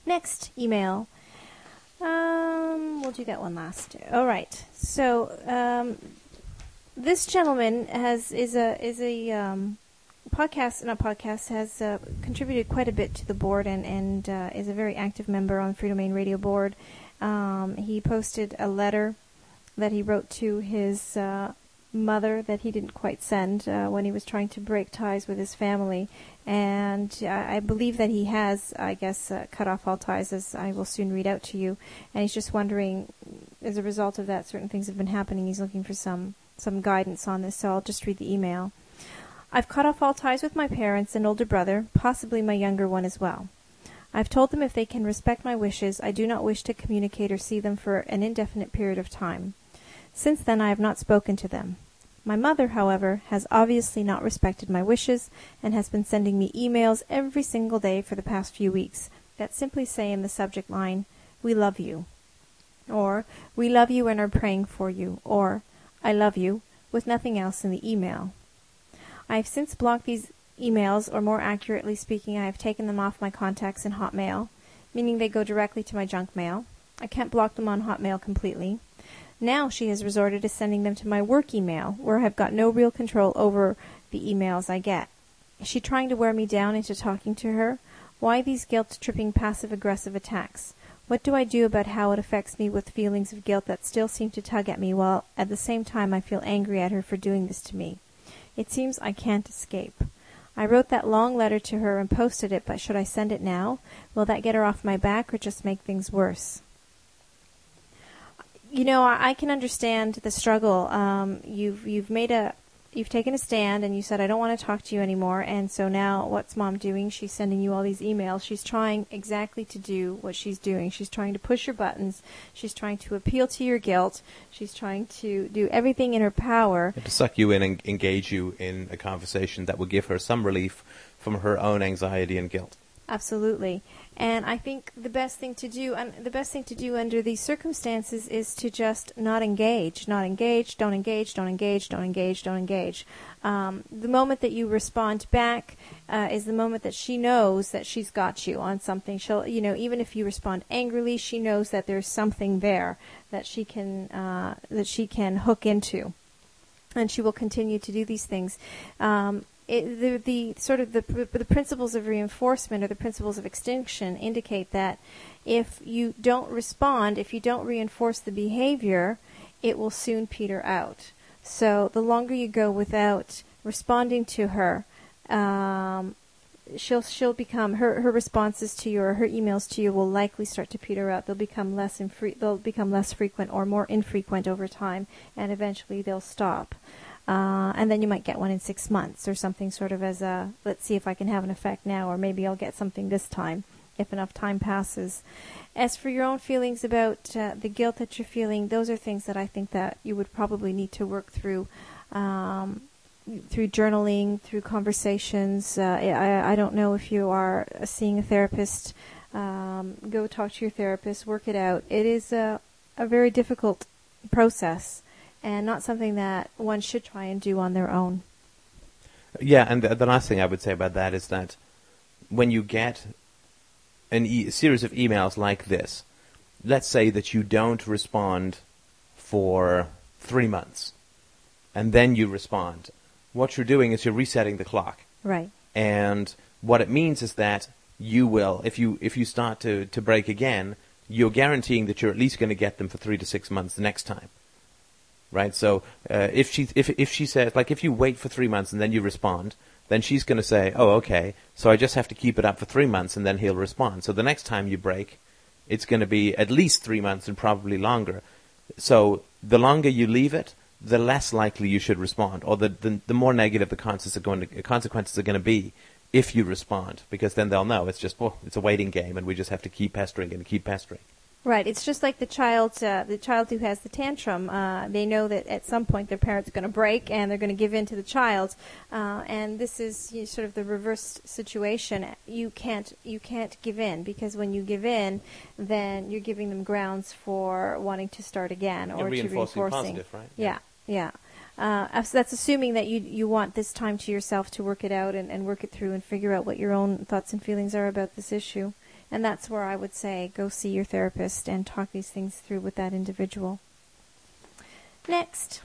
Next email. We'll do that one last. All right. So this gentleman is a podcast has contributed quite a bit to the board and is a very active member on Free Domain Radio board. He posted a letter that he wrote to his mother that he didn't quite send when he was trying to break ties with his family. And I believe that he has, cut off all ties, as I will soon read out to you. And he's just wondering, as a result of that, certain things have been happening. He's looking for some guidance on this, so I'll just read the email. I've cut off all ties with my parents and older brother, possibly my younger one as well. I've told them if they can respect my wishes, I do not wish to communicate or see them for an indefinite period of time. Since then, I have not spoken to them. My mother, however, has obviously not respected my wishes and has been sending me emails every single day for the past few weeks that simply say in the subject line, "We love you," or "We love you and are praying for you," or "I love you," with nothing else in the email. I have since blocked these emails, or more accurately speaking, I have taken them off my contacts in Hotmail, meaning they go directly to my junk mail. I can't block them on Hotmail completely. Now she has resorted to sending them to my work email, where I have got no real control over the emails I get. Is she trying to wear me down into talking to her? Why these guilt-tripping passive-aggressive attacks? What do I do about how it affects me with feelings of guilt that still seem to tug at me, while at the same time I feel angry at her for doing this to me? It seems I can't escape. I wrote that long letter to her and posted it, but should I send it now? Will that get her off my back or just make things worse? You know, I can understand the struggle. You've taken a stand and you said, I don't want to talk to you anymore. And so now what's Mom doing? She's sending you all these emails. She's trying exactly to do what she's doing. She's trying to push your buttons. She's trying to appeal to your guilt. She's trying to do everything in her power. And to suck you in and engage you in a conversation that will give her some relief from her own anxiety and guilt. Absolutely. And I think the best thing to do under these circumstances is to just not engage. Not engage, don't engage, don't engage, don't engage, don't engage. The moment that you respond back is the moment that she knows that she's got you on something. She'll, even if you respond angrily, she knows that there's something there that she can hook into. And she will continue to do these things. The principles of reinforcement or the principles of extinction indicate that if you don't respond, if you don't reinforce the behavior, it will soon peter out. So the longer you go without responding to her, she'll become her responses to you or her emails to you will likely start to peter out. They'll become less frequent or more infrequent over time, and eventually they'll stop. And then you might get one in 6 months or something sort of as a, let's see if I can have an effect now, or maybe I'll get something this time, if enough time passes. As for your own feelings about the guilt that you're feeling, those are things that I think that you would probably need to work through journaling, through conversations. I don't know if you are seeing a therapist. Go talk to your therapist, work it out. It is a very difficult process, and not something that one should try and do on their own. Yeah, and the last thing I would say about that is that when you get a series of emails like this, let's say that you don't respond for 3 months, and then you respond. What you're doing is you're resetting the clock. Right. And what it means is that you will, if you start to break again, you're guaranteeing that you're at least going to get them for 3 to 6 months the next time. Right, so if she says, like, if you wait for 3 months and then you respond, then she's going to say, oh, okay, so I just have to keep it up for 3 months and then he'll respond. So the next time you break, it's going to be at least 3 months and probably longer. So the longer you leave it, the less likely you should respond, or the more negative the consequences are going to be if you respond, because then they'll know it's just, it's a waiting game and we just have to keep pestering and keep pestering. Right. It's just like the child who has the tantrum. They know that at some point their parent's going to break and they're going to give in to the child. And this is sort of the reverse situation. You can't give in, because when you give in, then you're giving them grounds for wanting to start again or to reinforcing. Positive, right? Yeah. That's assuming that you want this time to yourself to work it out and work it through and figure out what your own thoughts and feelings are about this issue. And that's where I would say go see your therapist and talk these things through with that individual. Next.